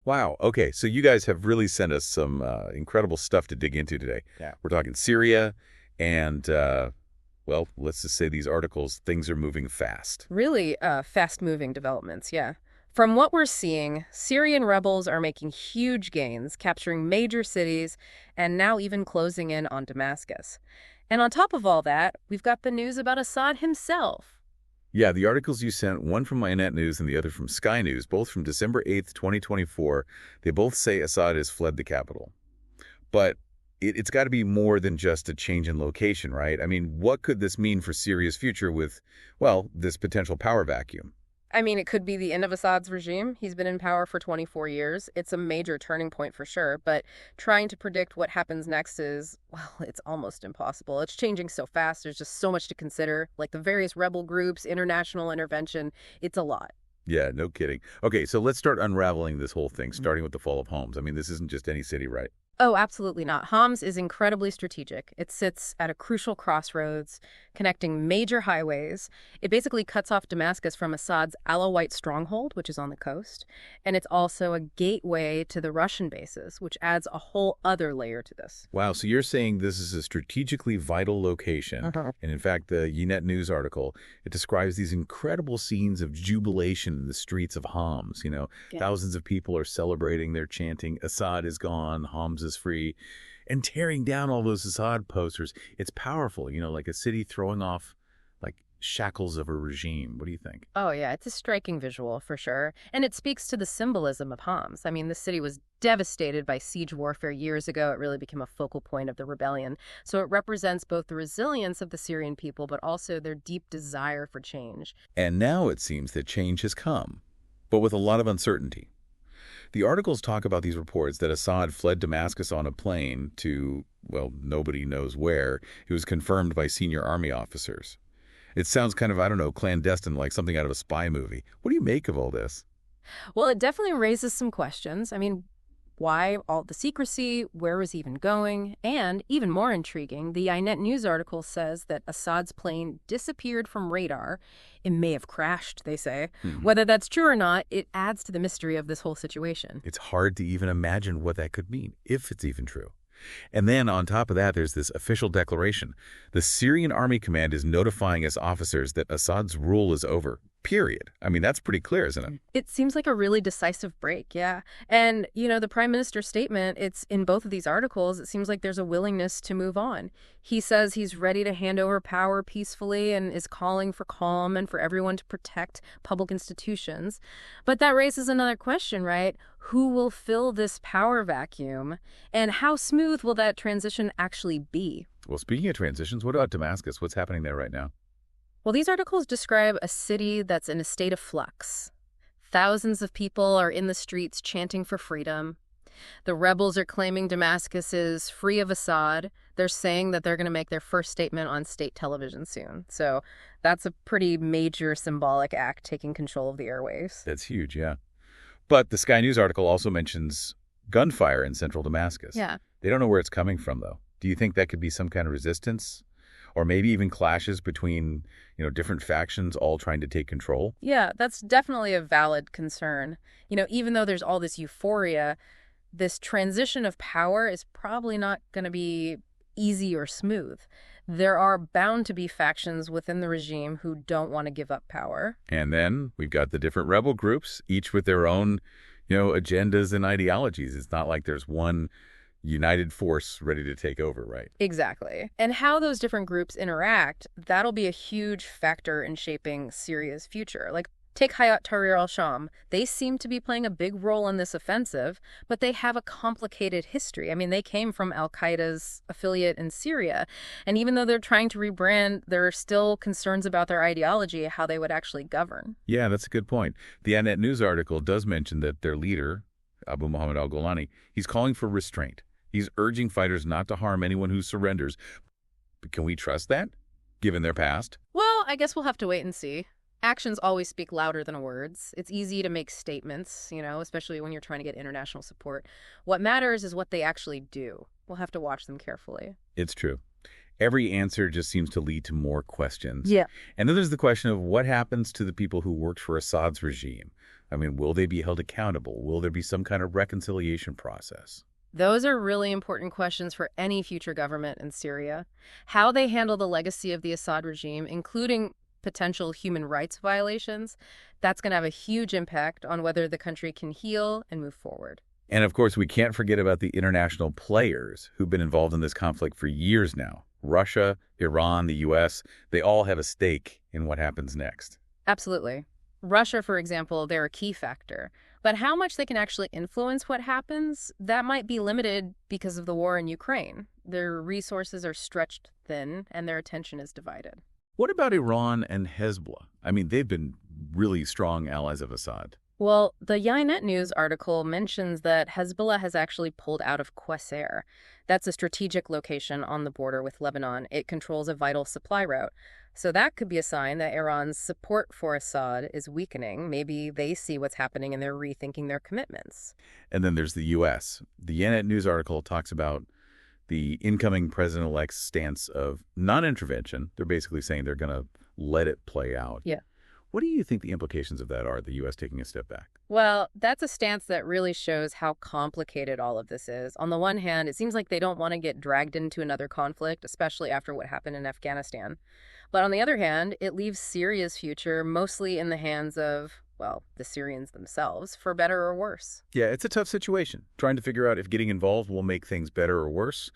Wow. Okay. So you guys have really sent us some incredible stuff to dig into today. Yeah. We're talking Syria and, well, let's just say these articles, things are moving fast. Really fast-moving developments, yeah. From what we're seeing, Syrian rebels are making huge gains, capturing major cities, and now even closing in on Damascus. And on top of all that, we've got the news about Assad himself. Yeah, the articles you sent, one from INET News and the other from Sky News, both from December 8th, 2024, they both say Assad has fled the capital. But it's got to be more than just a change in location, right? I mean, what could this mean for Syria's future with, well, this potential power vacuum? I mean, it could be the end of Assad's regime. He's been in power for 24 years. It's a major turning point for sure, but trying to predict what happens next is, well, it's almost impossible. It's changing so fast. There's just so much to consider, like the various rebel groups, international intervention. It's a lot. Yeah, no kidding. Okay, so let's start unraveling this whole thing, starting with the fall of Homs. I mean, this isn't just any city, right? Oh, absolutely not. Homs is incredibly strategic. It sits at a crucial crossroads, connecting major highways. It basically cuts off Damascus from Assad's Alawite stronghold, which is on the coast. And it's also a gateway to the Russian bases, which adds a whole other layer to this. Wow, so you're saying this is a strategically vital location. And in fact, the Ynet News article, it describes these incredible scenes of jubilation in the streets of Homs. Yeah. Thousands of people are celebrating, they're chanting, Assad is gone, Homs is free, and tearing down all those Assad posters. It's powerful, like a city throwing off like shackles of a regime. What do you think? Oh, yeah, it's a striking visual for sure. And it speaks to the symbolism of Homs. I mean, the city was devastated by siege warfare years ago. It really became a focal point of the rebellion. So it represents both the resilience of the Syrian people, but also their deep desire for change. And now it seems that change has come, but with a lot of uncertainty. The articles talk about these reports that Assad fled Damascus on a plane to, well, nobody knows where. It was confirmed by senior army officers. It sounds kind of, I don't know, clandestine, like something out of a spy movie. What do you make of all this? Well, it definitely raises some questions. I mean, why all the secrecy? Where was he even going? And even more intriguing, the INET News article says that Assad's plane disappeared from radar. It may have crashed, they say. Whether that's true or not, it adds to the mystery of this whole situation. It's hard to even imagine what that could mean, if it's even true. And then on top of that, there's this official declaration. The Syrian Army Command is notifying its officers that Assad's rule is over. Period. I mean, that's pretty clear, isn't it? It seems like a really decisive break, yeah. And, the Prime Minister's statement, it's in both of these articles, it seems like there's a willingness to move on. He says he's ready to hand over power peacefully and is calling for calm and for everyone to protect public institutions. But that raises another question, right? Who will fill this power vacuum? And how smooth will that transition actually be? Well, speaking of transitions, what about Damascus? What's happening there right now? Well, these articles describe a city that's in a state of flux. Thousands of people are in the streets chanting for freedom. The rebels are claiming Damascus is free of Assad. They're saying that they're going to make their first statement on state television soon. So that's a pretty major symbolic act, taking control of the airwaves. That's huge, yeah. But the Sky News article also mentions gunfire in central Damascus. Yeah. They don't know where it's coming from, though. Do you think that could be some kind of resistance? Or maybe even clashes between, different factions all trying to take control? Yeah, that's definitely a valid concern. Even though there's all this euphoria, this transition of power is probably not going to be easy or smooth. There are bound to be factions within the regime who don't want to give up power. And then we've got the different rebel groups, each with their own, agendas and ideologies. It's not like there's one united force ready to take over, right? Exactly. And how those different groups interact, that'll be a huge factor in shaping Syria's future. Like, take Hayat Tahrir al-Sham. They seem to be playing a big role in this offensive, but they have a complicated history. I mean, they came from al-Qaeda's affiliate in Syria. And even though they're trying to rebrand, there are still concerns about their ideology, how they would actually govern. Yeah, that's a good point. The INET News article does mention that their leader, Abu Muhammad al-Golani, he's calling for restraint. He's urging fighters not to harm anyone who surrenders. But can we trust that, given their past? Well, I guess we'll have to wait and see. Actions always speak louder than words. It's easy to make statements, especially when you're trying to get international support. What matters is what they actually do. We'll have to watch them carefully. It's true. Every answer just seems to lead to more questions. Yeah. And then there's the question of what happens to the people who worked for Assad's regime. I mean, will they be held accountable? Will there be some kind of reconciliation process? Those are really important questions for any future government in Syria. How they handle the legacy of the Assad regime, including potential human rights violations, that's going to have a huge impact on whether the country can heal and move forward. And of course, we can't forget about the international players who've been involved in this conflict for years now. Russia, Iran, the U.S., they all have a stake in what happens next. Absolutely. Russia, for example, they're a key factor. But how much they can actually influence what happens, that might be limited because of the war in Ukraine. Their resources are stretched thin and their attention is divided. What about Iran and Hezbollah? I mean, they've been really strong allies of Assad. Well, the Ynet News article mentions that Hezbollah has actually pulled out of Qusayr. That's a strategic location on the border with Lebanon. It controls a vital supply route. So that could be a sign that Iran's support for Assad is weakening. Maybe they see what's happening and they're rethinking their commitments. And then there's the U.S. The Ynet News article talks about the incoming president-elect's stance of non-intervention. They're basically saying they're going to let it play out. Yeah. What do you think the implications of that are, the U.S. taking a step back? Well, that's a stance that really shows how complicated all of this is. On the one hand, it seems like they don't want to get dragged into another conflict, especially after what happened in Afghanistan. But on the other hand, it leaves Syria's future mostly in the hands of, well, the Syrians themselves, for better or worse. Yeah, it's a tough situation, trying to figure out if getting involved will make things better or worse.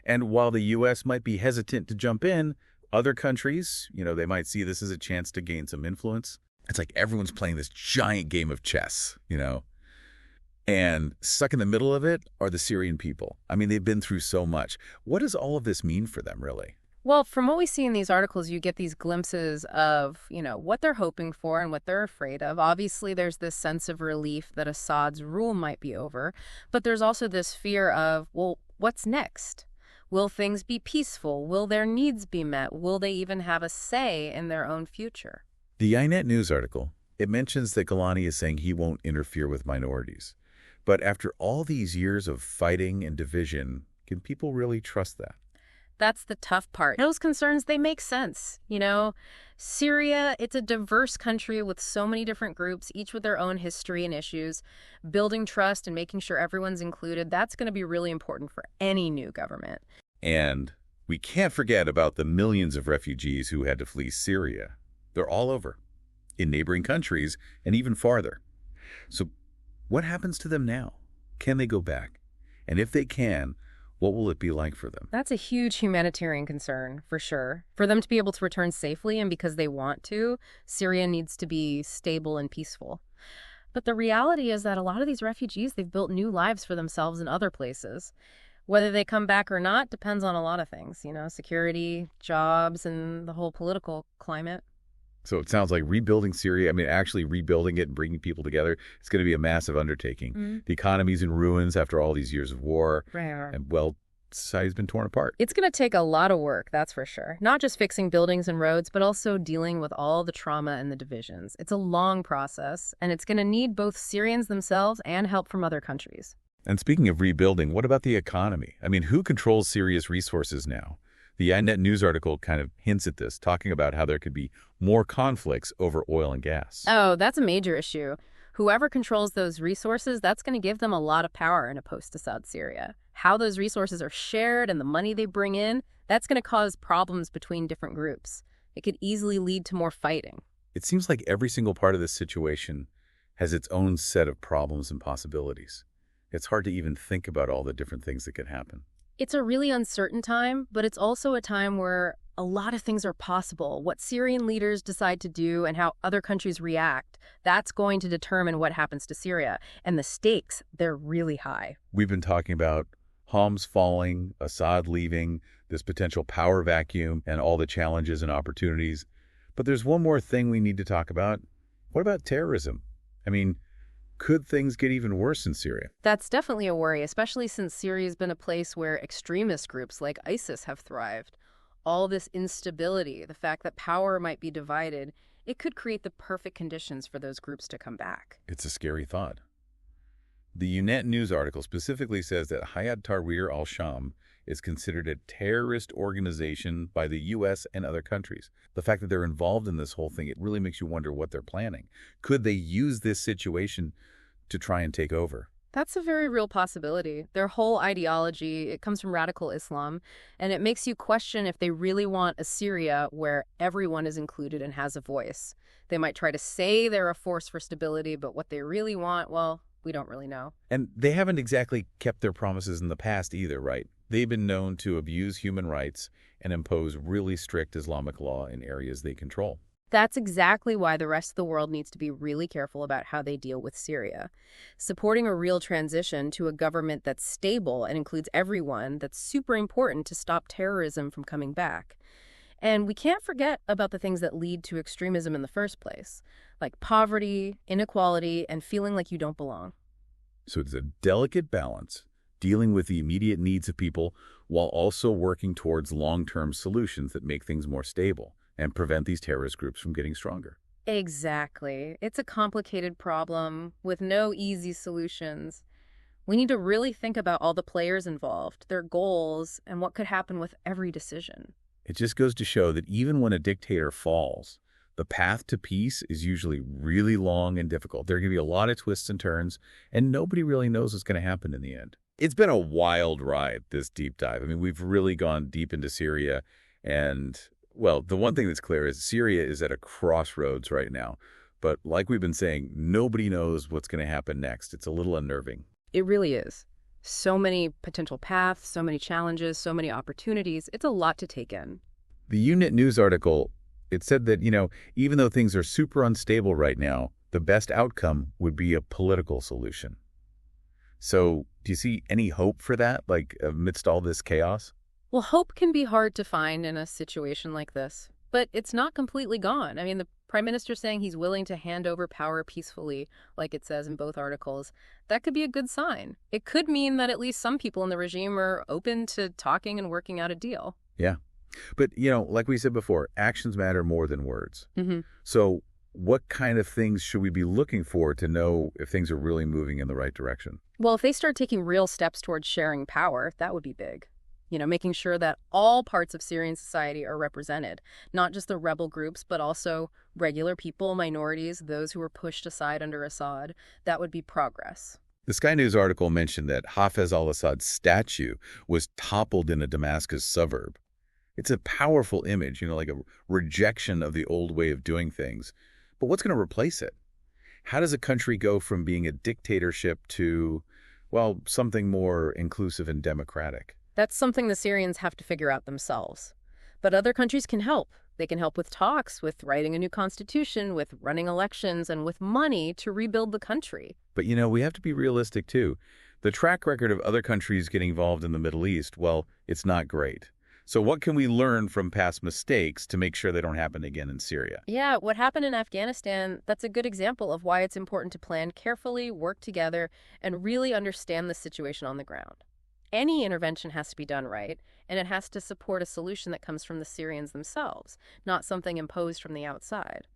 And while the U.S. might be hesitant to jump in, other countries, they might see this as a chance to gain some influence. It's like everyone's playing this giant game of chess, And stuck in the middle of it are the Syrian people. I mean, they've been through so much. What does all of this mean for them, really? Well, from what we see in these articles, you get these glimpses of, what they're hoping for and what they're afraid of. Obviously, there's this sense of relief that Assad's rule might be over, but there's also this fear of, well, what's next? Will things be peaceful? Will their needs be met? Will they even have a say in their own future? The Ynet News article, it mentions that Golani is saying he won't interfere with minorities. But after all these years of fighting and division, can people really trust that? That's the tough part. Those concerns, they make sense. Syria, it's a diverse country with so many different groups, each with their own history and issues. Building trust and making sure everyone's included, that's going to be really important for any new government. And we can't forget about the millions of refugees who had to flee Syria. They're all over, in neighboring countries and even farther. So what happens to them now? Can they go back? And if they can, what will it be like for them? That's a huge humanitarian concern, for sure. For them to be able to return safely and because they want to, Syria needs to be stable and peaceful. But the reality is that a lot of these refugees, they've built new lives for themselves in other places. Whether they come back or not depends on a lot of things, security, jobs, and the whole political climate. So it sounds like rebuilding Syria, actually rebuilding it and bringing people together, it's going to be a massive undertaking. Mm-hmm. The economy's in ruins after all these years of war. Rare. And, society's been torn apart. It's going to take a lot of work, that's for sure. Not just fixing buildings and roads, but also dealing with all the trauma and the divisions. It's a long process, and it's going to need both Syrians themselves and help from other countries. And speaking of rebuilding, what about the economy? Who controls Syria's resources now? The Ynet News article kind of hints at this, talking about how there could be more conflicts over oil and gas. Oh, that's a major issue. Whoever controls those resources, that's going to give them a lot of power in a post-Assad Syria. How those resources are shared and the money they bring in, that's going to cause problems between different groups. It could easily lead to more fighting. It seems like every single part of this situation has its own set of problems and possibilities. It's hard to even think about all the different things that could happen. It's a really uncertain time, but it's also a time where a lot of things are possible. What Syrian leaders decide to do and how other countries react, that's going to determine what happens to Syria. And the stakes, they're really high. We've been talking about Homs falling, Assad leaving, this potential power vacuum, and all the challenges and opportunities. But there's one more thing we need to talk about. What about terrorism? Could things get even worse in Syria? That's definitely a worry, especially since Syria's been a place where extremist groups like ISIS have thrived. All this instability, the fact that power might be divided, it could create the perfect conditions for those groups to come back. It's a scary thought. The Ynet News article specifically says that Hayat Tahrir al-Sham is considered a terrorist organization by the U.S. and other countries. The fact that they're involved in this whole thing, it really makes you wonder what they're planning. Could they use this situation to try and take over? That's a very real possibility. Their whole ideology, it comes from radical Islam, and it makes you question if they really want a Syria where everyone is included and has a voice. They might try to say they're a force for stability, but what they really want, well, we don't really know. And they haven't exactly kept their promises in the past either, right? They've been known to abuse human rights and impose really strict Islamic law in areas they control. That's exactly why the rest of the world needs to be really careful about how they deal with Syria. Supporting a real transition to a government that's stable and includes everyone, that's super important to stop terrorism from coming back. And we can't forget about the things that lead to extremism in the first place, like poverty, inequality, and feeling like you don't belong. So it's a delicate balance, dealing with the immediate needs of people while also working towards long-term solutions that make things more stable and prevent these terrorist groups from getting stronger. Exactly. It's a complicated problem with no easy solutions. We need to really think about all the players involved, their goals, and what could happen with every decision. It just goes to show that even when a dictator falls, the path to peace is usually really long and difficult. There are going to be a lot of twists and turns, and nobody really knows what's going to happen in the end. It's been a wild ride, this deep dive. I mean, we've really gone deep into Syria, and well, the one thing that's clear is Syria is at a crossroads right now. But like we've been saying, nobody knows what's going to happen next. It's a little unnerving. It really is. So many potential paths, so many challenges, so many opportunities. It's a lot to take in. The UNIT news article, it said that, even though things are super unstable right now, the best outcome would be a political solution. So do you see any hope for that, like amidst all this chaos? Well, hope can be hard to find in a situation like this, but it's not completely gone. I mean, the Prime Minister's saying he's willing to hand over power peacefully, like it says in both articles. That could be a good sign. It could mean that at least some people in the regime are open to talking and working out a deal. Yeah. But, like we said before, actions matter more than words. Mm-hmm. So what kind of things should we be looking for to know if things are really moving in the right direction? Well, if they start taking real steps towards sharing power, that would be big. Making sure that all parts of Syrian society are represented, not just the rebel groups, but also regular people, minorities, those who were pushed aside under Assad. That would be progress. The Sky News article mentioned that Hafez al-Assad's statue was toppled in a Damascus suburb. It's a powerful image, like a rejection of the old way of doing things. But what's going to replace it? How does a country go from being a dictatorship to, well, something more inclusive and democratic? That's something the Syrians have to figure out themselves. But other countries can help. They can help with talks, with writing a new constitution, with running elections, and with money to rebuild the country. But, we have to be realistic, too. The track record of other countries getting involved in the Middle East, well, it's not great. So what can we learn from past mistakes to make sure they don't happen again in Syria? Yeah, what happened in Afghanistan, that's a good example of why it's important to plan carefully, work together, and really understand the situation on the ground. Any intervention has to be done right, and it has to support a solution that comes from the Syrians themselves, not something imposed from the outside.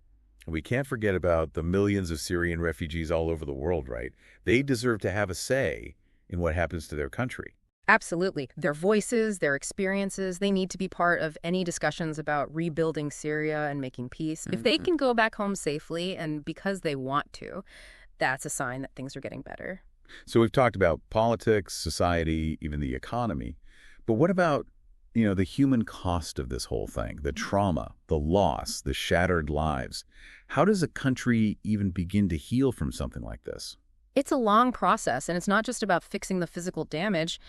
We can't forget about the millions of Syrian refugees all over the world, right? They deserve to have a say in what happens to their country. Absolutely. Their voices, their experiences, they need to be part of any discussions about rebuilding Syria and making peace. Mm-hmm. If they can go back home safely, and because they want to, that's a sign that things are getting better. So we've talked about politics, society, even the economy. But what about, the human cost of this whole thing, the trauma, the loss, the shattered lives? How does a country even begin to heal from something like this? It's a long process, and it's not just about fixing the physical damage.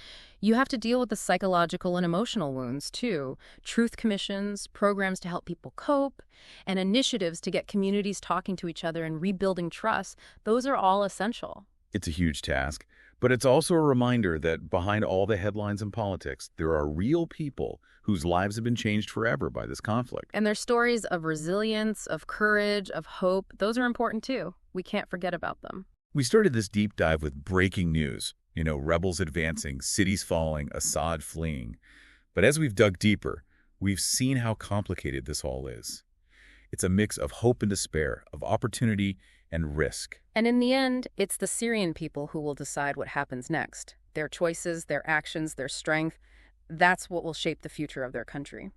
You have to deal with the psychological and emotional wounds, too. Truth commissions, programs to help people cope, and initiatives to get communities talking to each other and rebuilding trust. Those are all essential. It's a huge task, but it's also a reminder that behind all the headlines and politics, there are real people whose lives have been changed forever by this conflict. And their stories of resilience, of courage, of hope, those are important too. We can't forget about them. We started this deep dive with breaking news, rebels advancing, cities falling, Assad fleeing. But as we've dug deeper, we've seen how complicated this all is. It's a mix of hope and despair, of opportunity and risk. And in the end, it's the Syrian people who will decide what happens next. Their choices, their actions, their strength, That's what will shape the future of their country.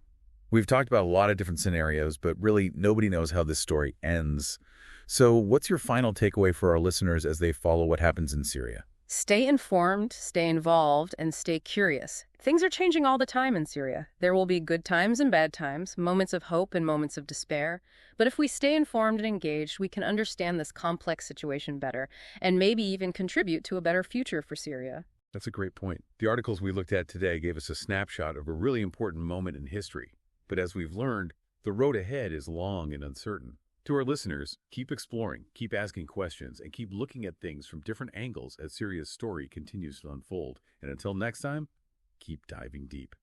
We've talked about a lot of different scenarios, but really nobody knows how this story ends. So what's your final takeaway for our listeners as they follow what happens in Syria? Stay informed, stay involved, and stay curious. Things are changing all the time in Syria. There will be good times and bad times, moments of hope and moments of despair. But if we stay informed and engaged, we can understand this complex situation better and maybe even contribute to a better future for Syria. That's a great point. The articles we looked at today gave us a snapshot of a really important moment in history. But as we've learned, the road ahead is long and uncertain. To our listeners, keep exploring, keep asking questions, and keep looking at things from different angles as Syria's story continues to unfold. And until next time, keep diving deep.